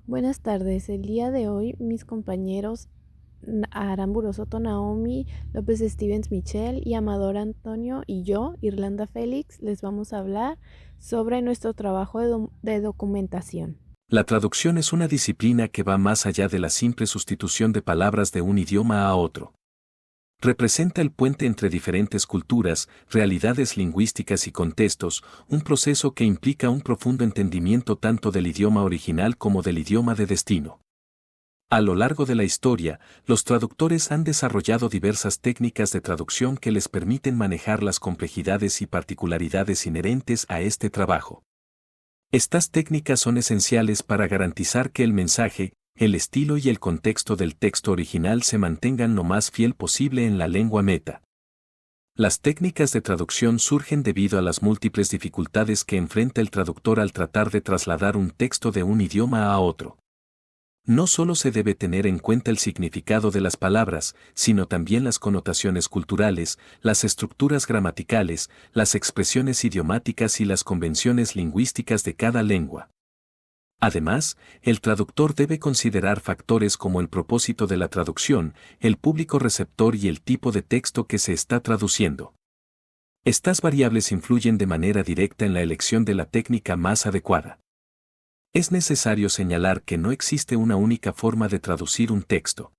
Buenas tardes. El día de hoy mis compañeros Aramburu Soto Naomi, López Stevens Michelle y Amador Antonio y yo, Irlanda Félix, les vamos a hablar sobre nuestro trabajo de documentación. La traducción es una disciplina que va más allá de la simple sustitución de palabras de un idioma a otro. Representa el puente entre diferentes culturas, realidades lingüísticas y contextos, un proceso que implica un profundo entendimiento tanto del idioma original como del idioma de destino. A lo largo de la historia, los traductores han desarrollado diversas técnicas de traducción que les permiten manejar las complejidades y particularidades inherentes a este trabajo. Estas técnicas son esenciales para garantizar que el mensaje, el estilo y el contexto del texto original se mantengan lo más fiel posible en la lengua meta. Las técnicas de traducción surgen debido a las múltiples dificultades que enfrenta el traductor al tratar de trasladar un texto de un idioma a otro. No solo se debe tener en cuenta el significado de las palabras, sino también las connotaciones culturales, las estructuras gramaticales, las expresiones idiomáticas y las convenciones lingüísticas de cada lengua. Además, el traductor debe considerar factores como el propósito de la traducción, el público receptor y el tipo de texto que se está traduciendo. Estas variables influyen de manera directa en la elección de la técnica más adecuada. Es necesario señalar que no existe una única forma de traducir un texto.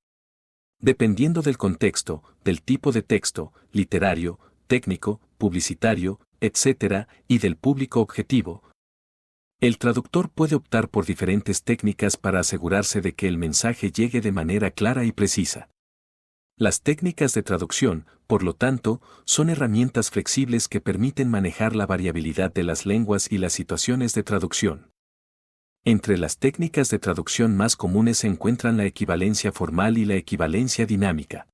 Dependiendo del contexto, del tipo de texto, literario, técnico, publicitario, etc., y del público objetivo, el traductor puede optar por diferentes técnicas para asegurarse de que el mensaje llegue de manera clara y precisa. Las técnicas de traducción, por lo tanto, son herramientas flexibles que permiten manejar la variabilidad de las lenguas y las situaciones de traducción. Entre las técnicas de traducción más comunes se encuentran la equivalencia formal y la equivalencia dinámica.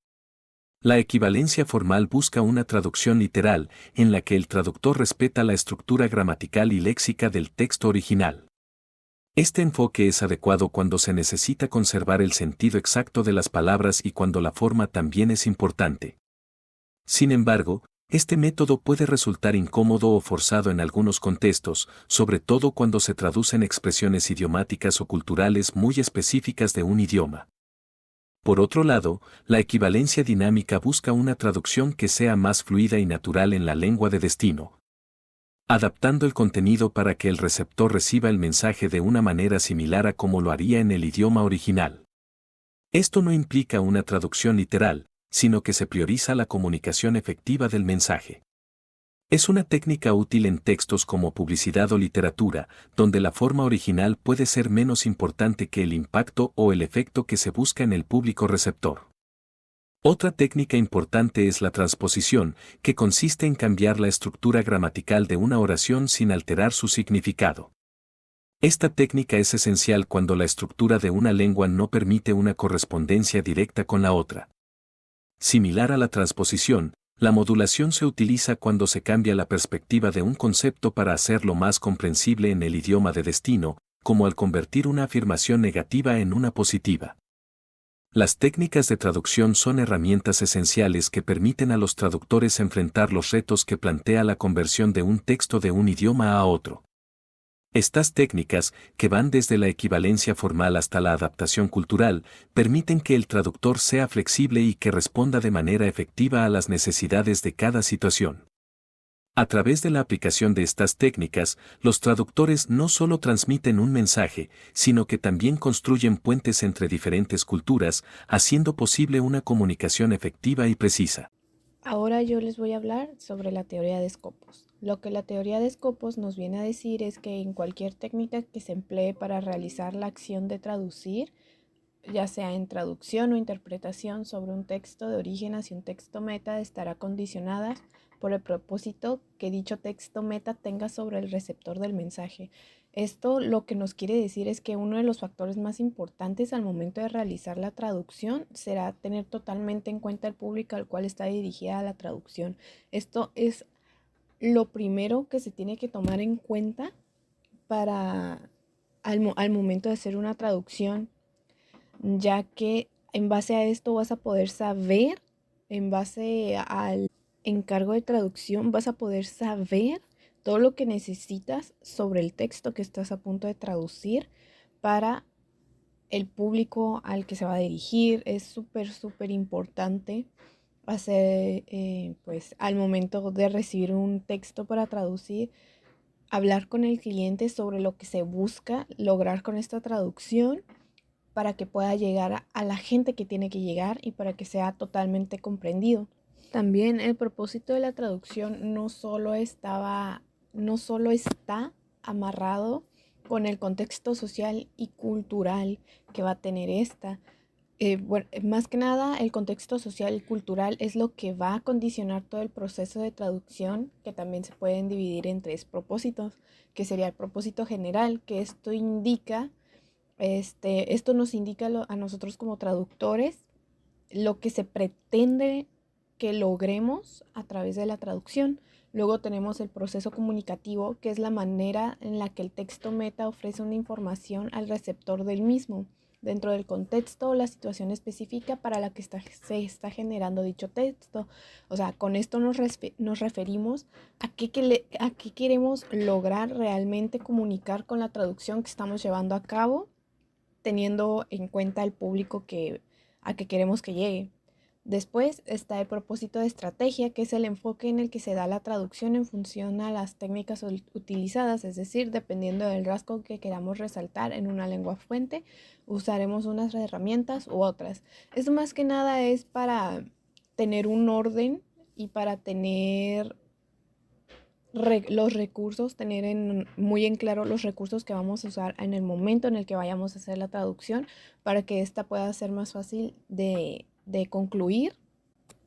La equivalencia formal busca una traducción literal, en la que el traductor respeta la estructura gramatical y léxica del texto original. Este enfoque es adecuado cuando se necesita conservar el sentido exacto de las palabras y cuando la forma también es importante. Sin embargo, este método puede resultar incómodo o forzado en algunos contextos, sobre todo cuando se traducen expresiones idiomáticas o culturales muy específicas de un idioma. Por otro lado, la equivalencia dinámica busca una traducción que sea más fluida y natural en la lengua de destino, adaptando el contenido para que el receptor reciba el mensaje de una manera similar a como lo haría en el idioma original. Esto no implica una traducción literal, sino que se prioriza la comunicación efectiva del mensaje. Es una técnica útil en textos como publicidad o literatura, donde la forma original puede ser menos importante que el impacto o el efecto que se busca en el público receptor. Otra técnica importante es la transposición, que consiste en cambiar la estructura gramatical de una oración sin alterar su significado. Esta técnica es esencial cuando la estructura de una lengua no permite una correspondencia directa con la otra. Similar a la transposición, la modulación se utiliza cuando se cambia la perspectiva de un concepto para hacerlo más comprensible en el idioma de destino, como al convertir una afirmación negativa en una positiva. Las técnicas de traducción son herramientas esenciales que permiten a los traductores enfrentar los retos que plantea la conversión de un texto de un idioma a otro. Estas técnicas, que van desde la equivalencia formal hasta la adaptación cultural, permiten que el traductor sea flexible y que responda de manera efectiva a las necesidades de cada situación. A través de la aplicación de estas técnicas, los traductores no solo transmiten un mensaje, sino que también construyen puentes entre diferentes culturas, haciendo posible una comunicación efectiva y precisa. Ahora yo les voy a hablar sobre la teoría de escopos. Lo que la teoría de escopos nos viene a decir es que en cualquier técnica que se emplee para realizar la acción de traducir, ya sea en traducción o interpretación sobre un texto de origen hacia un texto meta, estará condicionada por el propósito que dicho texto meta tenga sobre el receptor del mensaje. Esto lo que nos quiere decir es que uno de los factores más importantes al momento de realizar la traducción será tener totalmente en cuenta el público al cual está dirigida la traducción. Esto es lo primero que se tiene que tomar en cuenta para al momento de hacer una traducción, ya que en base a esto vas a poder saber, en base al encargo de traducción, vas a poder saber todo lo que necesitas sobre el texto que estás a punto de traducir para el público al que se va a dirigir. Es súper importante hacer, pues al momento de recibir un texto para traducir, hablar con el cliente sobre lo que se busca lograr con esta traducción para que pueda llegar a la gente que tiene que llegar y para que sea totalmente comprendido. También el propósito de la traducción no solo está amarrado con el contexto social y cultural que va a tener esta. Bueno, más que nada, el contexto social y cultural es lo que va a condicionar todo el proceso de traducción, que también se pueden dividir en tres propósitos, que sería el propósito general, que esto nos indica a nosotros como traductores lo que se pretende que logremos a través de la traducción. Luego tenemos el proceso comunicativo, que es la manera en la que el texto meta ofrece una información al receptor del mismo, dentro del contexto o la situación específica para la que se está generando dicho texto. O sea, con esto nos referimos a qué queremos lograr realmente comunicar con la traducción que estamos llevando a cabo, teniendo en cuenta el público a que queremos que llegue. Después está el propósito de estrategia, que es el enfoque en el que se da la traducción en función a las técnicas utilizadas, es decir, dependiendo del rasgo que queramos resaltar en una lengua fuente, usaremos unas herramientas u otras. Esto más que nada es para tener un orden y para tener los recursos, muy en claro los recursos que vamos a usar en el momento en el que vayamos a hacer la traducción para que esta pueda ser más fácil de concluir.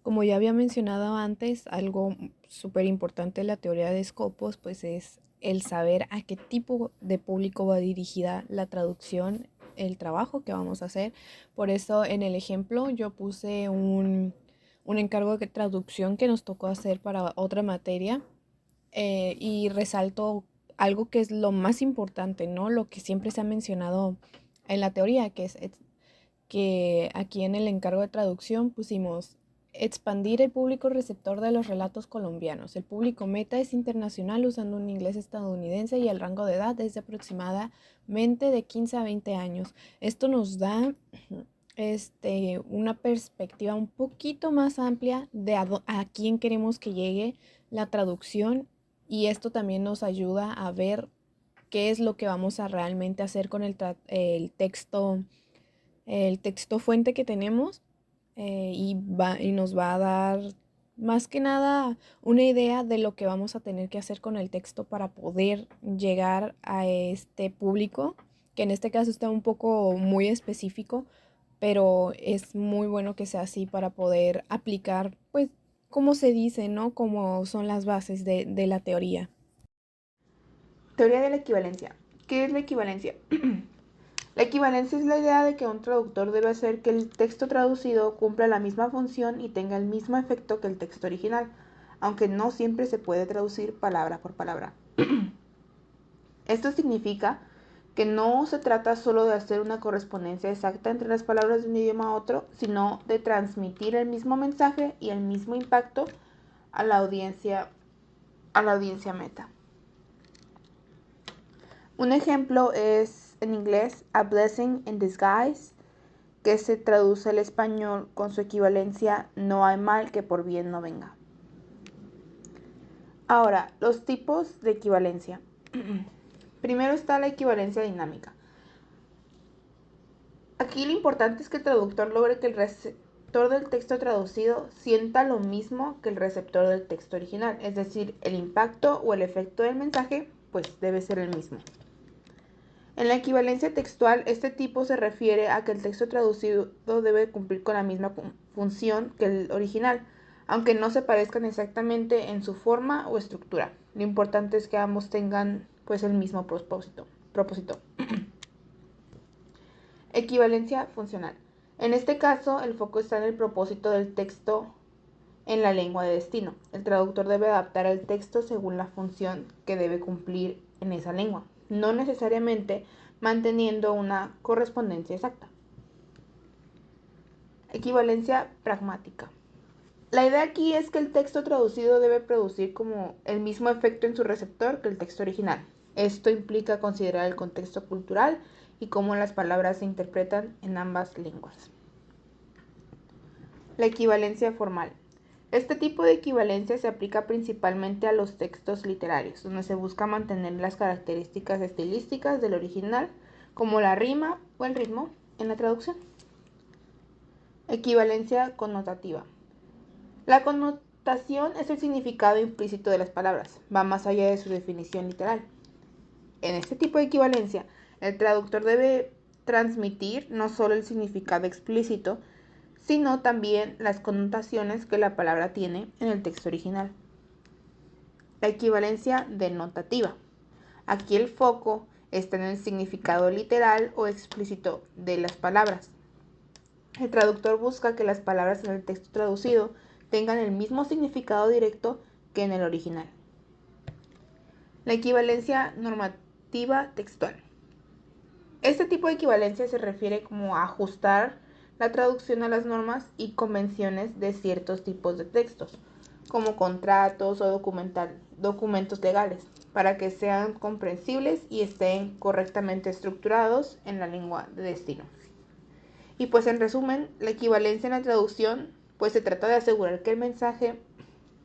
Como ya había mencionado antes, algo súper importante de la teoría de Scopus pues es el saber a qué tipo de público va dirigida la traducción, el trabajo que vamos a hacer. Por eso en el ejemplo yo puse un encargo de traducción que nos tocó hacer para otra materia, y resalto algo que es lo más importante, ¿no? Lo que siempre se ha mencionado en la teoría, que es que aquí en el encargo de traducción pusimos expandir el público receptor de los relatos colombianos. El público meta es internacional usando un inglés estadounidense y el rango de edad es de aproximadamente de 15 a 20 años. Esto nos da una perspectiva un poquito más amplia de a quién queremos que llegue la traducción, y esto también nos ayuda a ver qué es lo que vamos a realmente hacer con el texto fuente que tenemos, y nos va a dar más que nada una idea de lo que vamos a tener que hacer con el texto para poder llegar a este público, que en este caso está un poco muy específico, pero es muy bueno que sea así para poder aplicar, pues, como se dice, ¿no? Como son las bases de la teoría. Teoría de la equivalencia. ¿Qué es la equivalencia? La equivalencia es la idea de que un traductor debe hacer que el texto traducido cumpla la misma función y tenga el mismo efecto que el texto original, aunque no siempre se puede traducir palabra por palabra. Esto significa que no se trata solo de hacer una correspondencia exacta entre las palabras de un idioma a otro, sino de transmitir el mismo mensaje y el mismo impacto a la audiencia meta. Un ejemplo es en inglés a blessing in disguise, que se traduce al español con su equivalencia no hay mal que por bien no venga. Ahora, los tipos de equivalencia. Primero está la equivalencia dinámica. Aquí lo importante es que el traductor logre que el receptor del texto traducido sienta lo mismo que el receptor del texto original, es decir, el impacto o el efecto del mensaje pues debe ser el mismo. En la equivalencia textual, este tipo se refiere a que el texto traducido debe cumplir con la misma función que el original, aunque no se parezcan exactamente en su forma o estructura. Lo importante es que ambos tengan pues el mismo propósito. Equivalencia funcional. En este caso, el foco está en el propósito del texto en la lengua de destino. El traductor debe adaptar el texto según la función que debe cumplir en esa lengua, no necesariamente manteniendo una correspondencia exacta. Equivalencia pragmática. La idea aquí es que el texto traducido debe producir como el mismo efecto en su receptor que el texto original. Esto implica considerar el contexto cultural y cómo las palabras se interpretan en ambas lenguas. La equivalencia formal. Este tipo de equivalencia se aplica principalmente a los textos literarios, donde se busca mantener las características estilísticas del original, como la rima o el ritmo, en la traducción. Equivalencia connotativa. La connotación es el significado implícito de las palabras, va más allá de su definición literal. En este tipo de equivalencia, el traductor debe transmitir no solo el significado explícito, sino también las connotaciones que la palabra tiene en el texto original. La equivalencia denotativa. Aquí el foco está en el significado literal o explícito de las palabras. El traductor busca que las palabras en el texto traducido tengan el mismo significado directo que en el original. La equivalencia normativa textual. Este tipo de equivalencia se refiere como a ajustar la traducción a las normas y convenciones de ciertos tipos de textos, como contratos o documentos legales, para que sean comprensibles y estén correctamente estructurados en la lengua de destino. Y pues en resumen, la equivalencia en la traducción pues se trata de asegurar que el mensaje,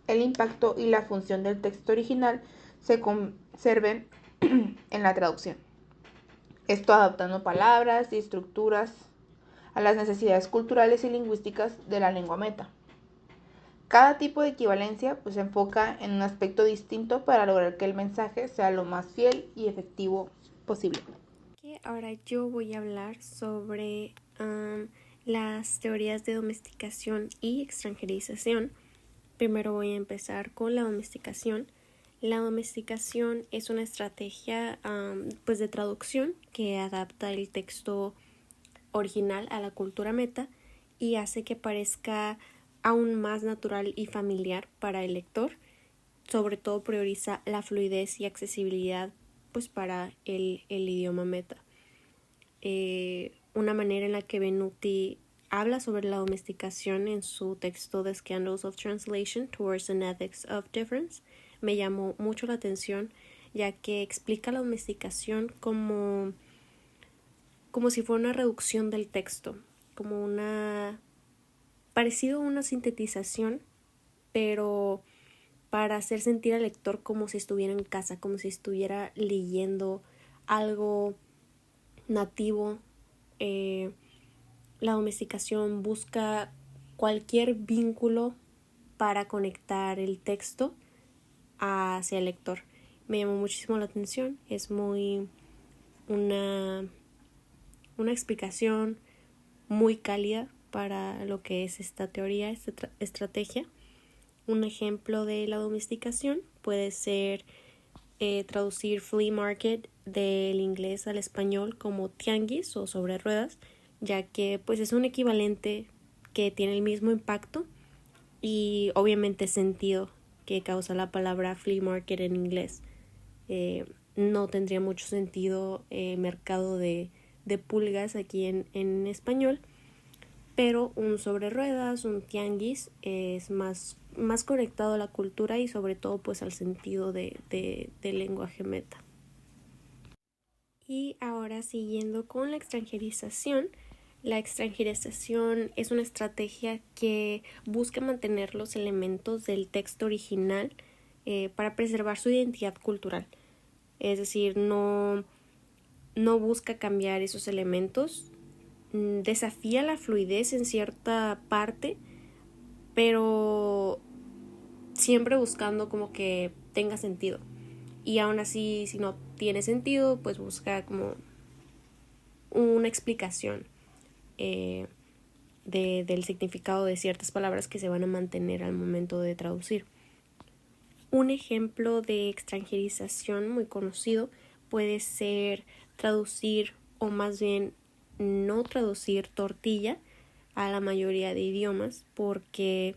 el impacto y la función del texto original se conserven en la traducción. Esto adaptando palabras y estructuras a las necesidades culturales y lingüísticas de la lengua meta. Cada tipo de equivalencia pues, se enfoca en un aspecto distinto para lograr que el mensaje sea lo más fiel y efectivo posible. Ahora yo voy a hablar sobre las teorías de domesticación y extranjerización. Primero voy a empezar con la domesticación. La domesticación es una estrategia pues de traducción que adapta el texto original a la cultura meta y hace que parezca aún más natural y familiar para el lector. Sobre todo prioriza la fluidez y accesibilidad pues para el idioma meta. Una manera en la que Venuti habla sobre la domesticación en su texto The Scandals of Translation Towards an Ethics of Difference me llamó mucho la atención, ya que explica la domesticación como si fuera una reducción del texto, como parecido a una sintetización, pero para hacer sentir al lector como si estuviera en casa, como si estuviera leyendo algo nativo. La domesticación busca cualquier vínculo para conectar el texto hacia el lector. Me llamó muchísimo la atención, es muy una explicación muy cálida para lo que es esta teoría, esta estrategia. Un ejemplo de la domesticación puede ser traducir flea market del inglés al español como tianguis o sobre ruedas, ya que pues es un equivalente que tiene el mismo impacto y obviamente sentido que causa la palabra flea market en inglés. No tendría mucho sentido mercado de pulgas aquí en español, pero un sobre ruedas, un tianguis es más conectado a la cultura y sobre todo pues al sentido de lenguaje meta. Y ahora siguiendo con la extranjerización. La extranjerización es una estrategia que busca mantener los elementos del texto original para preservar su identidad cultural. Es decir, no busca cambiar esos elementos, desafía la fluidez en cierta parte, pero siempre buscando como que tenga sentido. Y aún así, si no tiene sentido, pues busca como una explicación del significado de ciertas palabras que se van a mantener al momento de traducir. Un ejemplo de extranjerización muy conocido puede ser traducir, o más bien no traducir, tortilla a la mayoría de idiomas, porque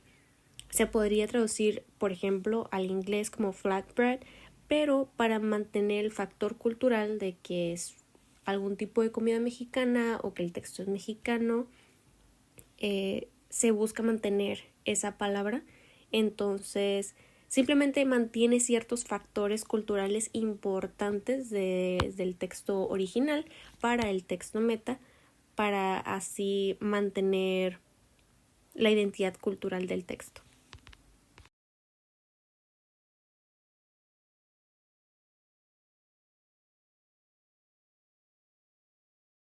se podría traducir, por ejemplo, al inglés como flatbread, pero para mantener el factor cultural de que es algún tipo de comida mexicana o que el texto es mexicano, se busca mantener esa palabra. Entonces Simplemente mantiene ciertos factores culturales importantes del texto original para el texto meta, para así mantener la identidad cultural del texto.